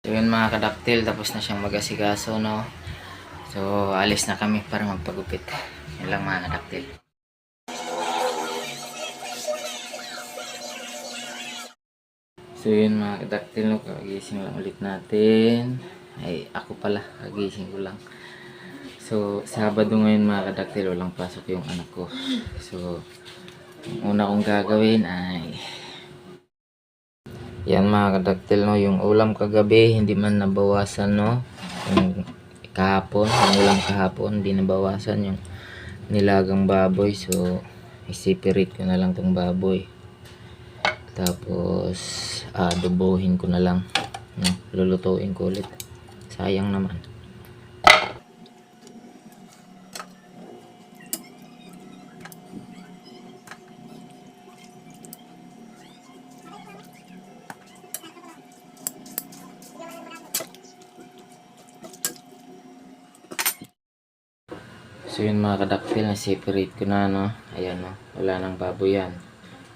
So yun mga kadaktil, tapos na siyang mag-asikaso, no? So alis na kami para magpagupit. Yun lang mga kadaktil. So yun mga kadaktil, no? Kagising lang ulit natin. Ay ako pala, kagising ko lang. So Sabado ngayon mga kadaktil, walang pasok yung anak ko. So ang una kong gagawin ay yan mga kadaktil, no? Yung ulam kagabi hindi man nabawasan, no? Yung kahapon, yung ulam kahapon hindi nabawasan yung nilagang baboy. So i-separate ko na lang tong baboy, tapos adobohin ko na lang, no? Lulutuin ko ulit, sayang naman. So yun mga kadaktil, na-separate ko na, no? Ayan, no? Wala nang baboy yan.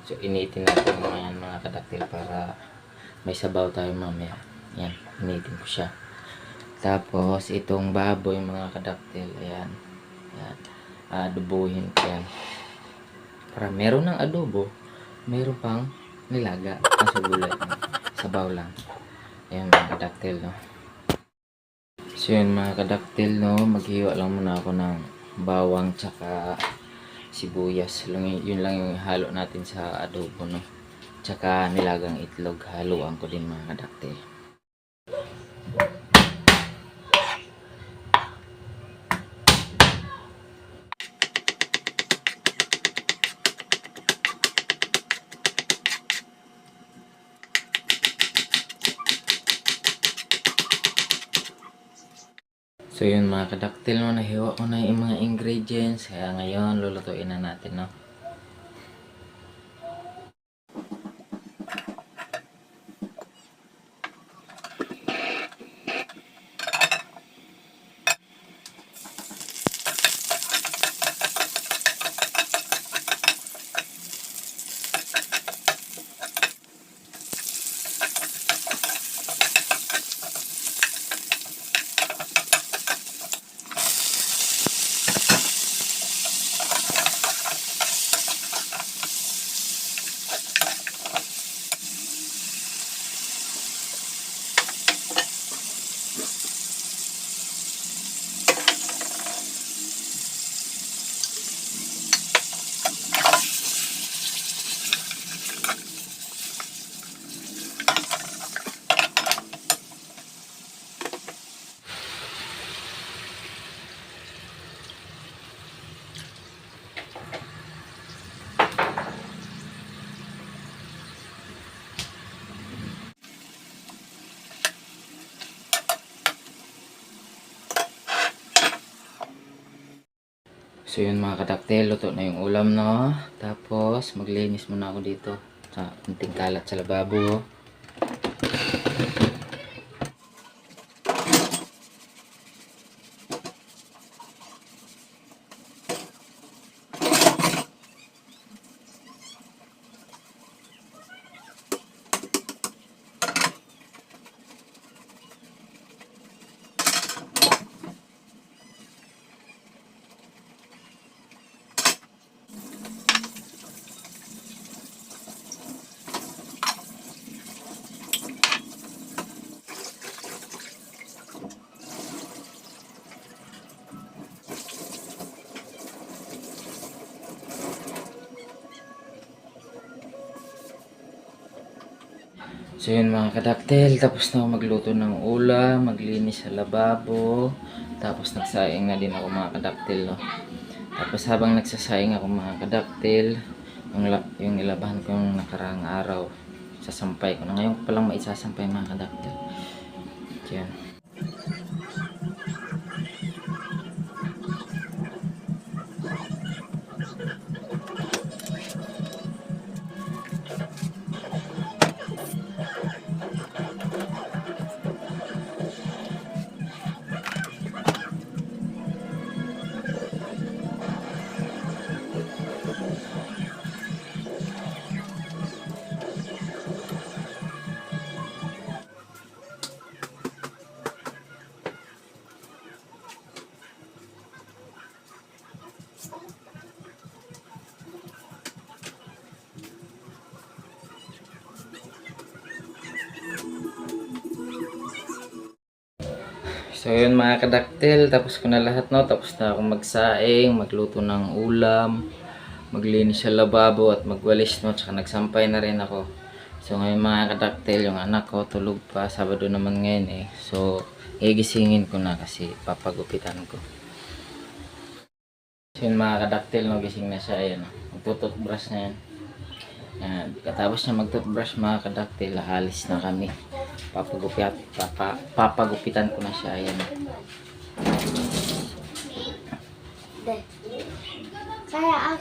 So initin natin mga kadaktil para may sabaw tayo mamaya. Yan, initin ko siya. Tapos itong baboy mga kadaktil, ayan. Ayan. Adobohin ko yan. Para meron ng adobo, meron pang nilaga. Kaso gulay, sabaw lang. Ayan mga kadaktil, no? So yun mga kadaktil, no? Maghiwa lang muna ako ng bawang tsaka sibuyas. Yun lang yung halo natin sa adobo, no? Tsaka nilagang itlog, haluan ko din mga kadaktil. So yun mga kadaktil, no? Nahiwa ko na yung mga ingredients. Kaya ngayon lulutuin na natin, no? So yun mga kadaktil, luto na yung ulam, no? Tapos maglinis muna ako dito sa kunting kalat sa lababo. So yun mga kadaktil, tapos na ako magluto ng ulam, maglinis sa lababo, tapos nagsaing na din ako mga kadaktil, no? Tapos habang nagsasaing ako mga kadaktil, yung nilabahan ko yung nakaraang araw, sasampay ko na. Ngayon ko palang maisasampay mga kadaktil. Yan. So yun mga kadaktil, tapos ko na lahat no. Tapos na akong magsaing, magluto ng ulam, maglinis sa lababo at magwalis no. Tsaka nagsampay na rin ako. So ngayon mga kadaktil, yung anak ko tulog pa. Sabado naman ngayon eh. So igisingin ko na kasi papagupitan ko. So yun mga kadaktil, no, gising na siya. Ayan, magtututbrush na yan. Yan. Katapos niya magtutbrush mga kadaktil, halis na kami. Papagupitan ko na siya. Ayan. Kaya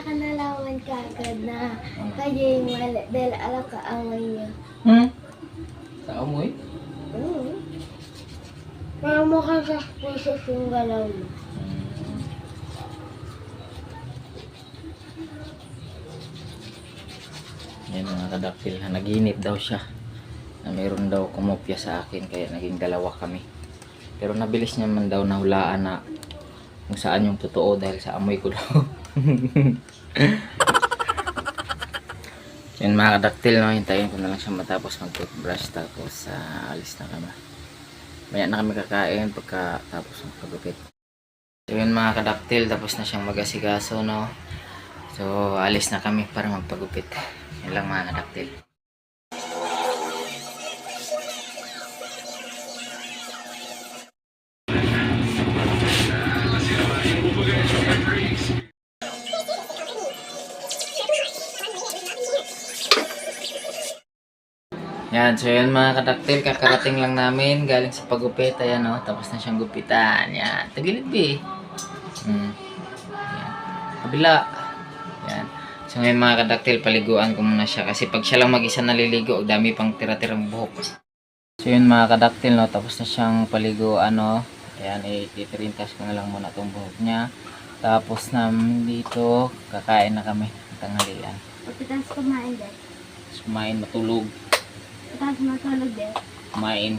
ka nalaman ka agad na kaya yung mali dahil alam ka amay niya. Sa amoy? Kaya mukha suspicious yung galaw mo. Yan mga kadaktil, naginip daw siya na mayroon daw kumopya sa akin kaya naging dalawa kami. Pero nabilis niya man daw nahulaan na kung saan yung totoo dahil sa amoy ko daw. Yan mga kadaktil, no, hintayin ko na lang siya matapos mag-toothbrush tapos alis na kami. Maya na kami kakain pagkatapos ng pagupit. So yun mga kadaktil, tapos na siyang mag-asikaso, no. So alis na kami para magpagupit. Yan lang mga kadaktil. Yan, so yun mga kadaktil, kakarating lang namin galing sa pagupit. Ayan o, tapos na siyang gupitan. Yan, tagilid ba eh. Yan. Kabila. Yan. So ngayon mga kadaktil, paliguan ko muna siya. Kasi pag siya lang mag-isa naliligo, dami pang tira-tirang buhok. So yun mga kadaktil, no, tapos na siyang paliguan, no. Ayan, ititirintas ko na lang muna itong buhok niya. Tapos namin dito, kakain na kami ng tanghalian. Pagkatapos kumain din. Kumain, matulog. Pagkatapos matulog din. Kumain,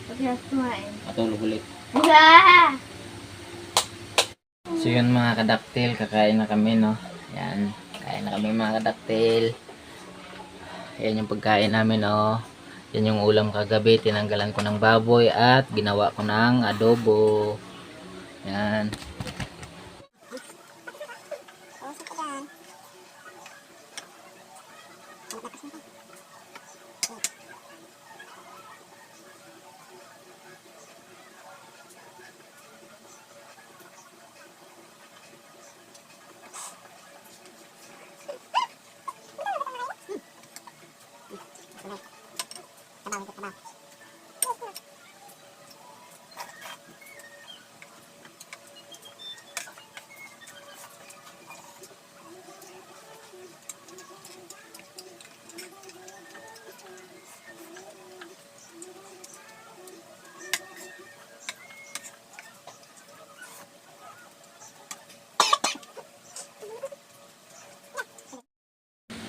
Pagkatapos kumain. matulog ulit. Ah! So yun mga kadaktil, kakain na kami, no. Yan, kain na kami mga kadaktil. Yan yung pagkain namin, no. Yan yung ulam kagabi, tinanggalan ko ng baboy at ginawa ko ng adobo. Yan.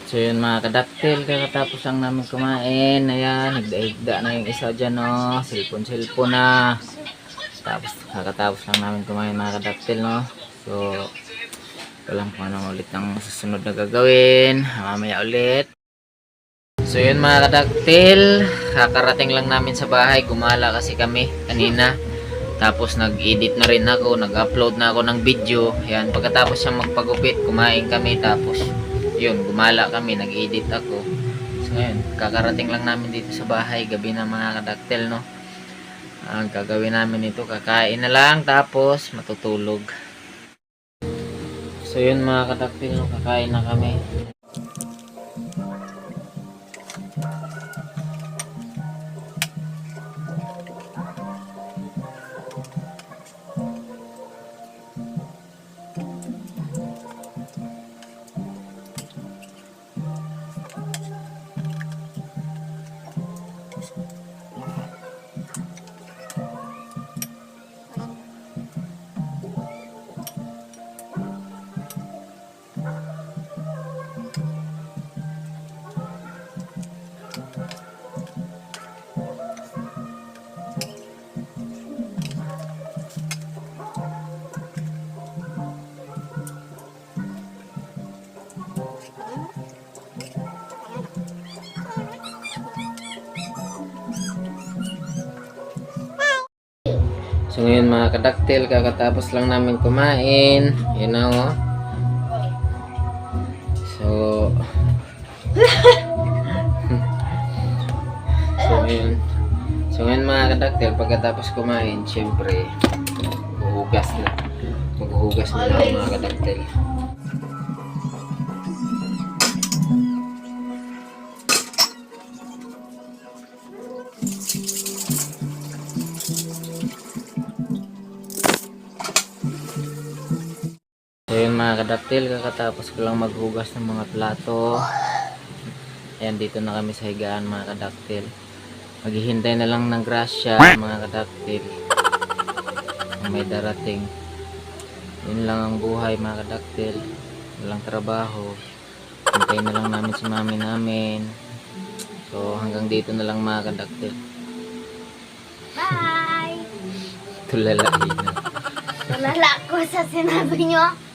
So yun mga kadaktil, kakatapos lang namin kumain. Ayan, higda-higda na yung isa dyan, no. Silpon-silpon na. Tapos kakatapos lang namin kumain mga kadaktil, no. So ito lang kung anong ulit ang susunod na gagawin. Mamaya ulit. So yun mga kadaktil, kakarating lang namin sa bahay. Gumala kasi kami kanina. Tapos nag-edit na rin ako, nag-upload na ako ng video. Ayan, pagkatapos siyang magpagupit, kumain kami. Tapos yun, gumala kami, nag-edit ako. So ngayon, kakarating lang namin dito sa bahay, gabi na mga kadaktil, no. Ang gagawin namin ito, kakain na lang, tapos matutulog. So yun mga kadaktil, no, kakain na kami. So ngayon mga kadaktil, kakatapos lang namin kumain. Yun na oh. So So ngayon mga kadaktil, pagkatapos kumain, syempre maghuhugas na. Maghuhugas na ako mga kadaktil. So yun mga kadaktil, kakatapos ko lang maghugas ng mga plato. Ayan, dito na kami sa higaan mga kadaktil. Maghihintay na lang ng grasya mga kadaktil. May darating. Yun lang ang buhay mga kadaktil. Walang trabaho. Hintayin na lang namin si mami namin. So hanggang dito na lang mga kadaktil. Bye! Tulalain na. Tulala ko sa sinabi nyo.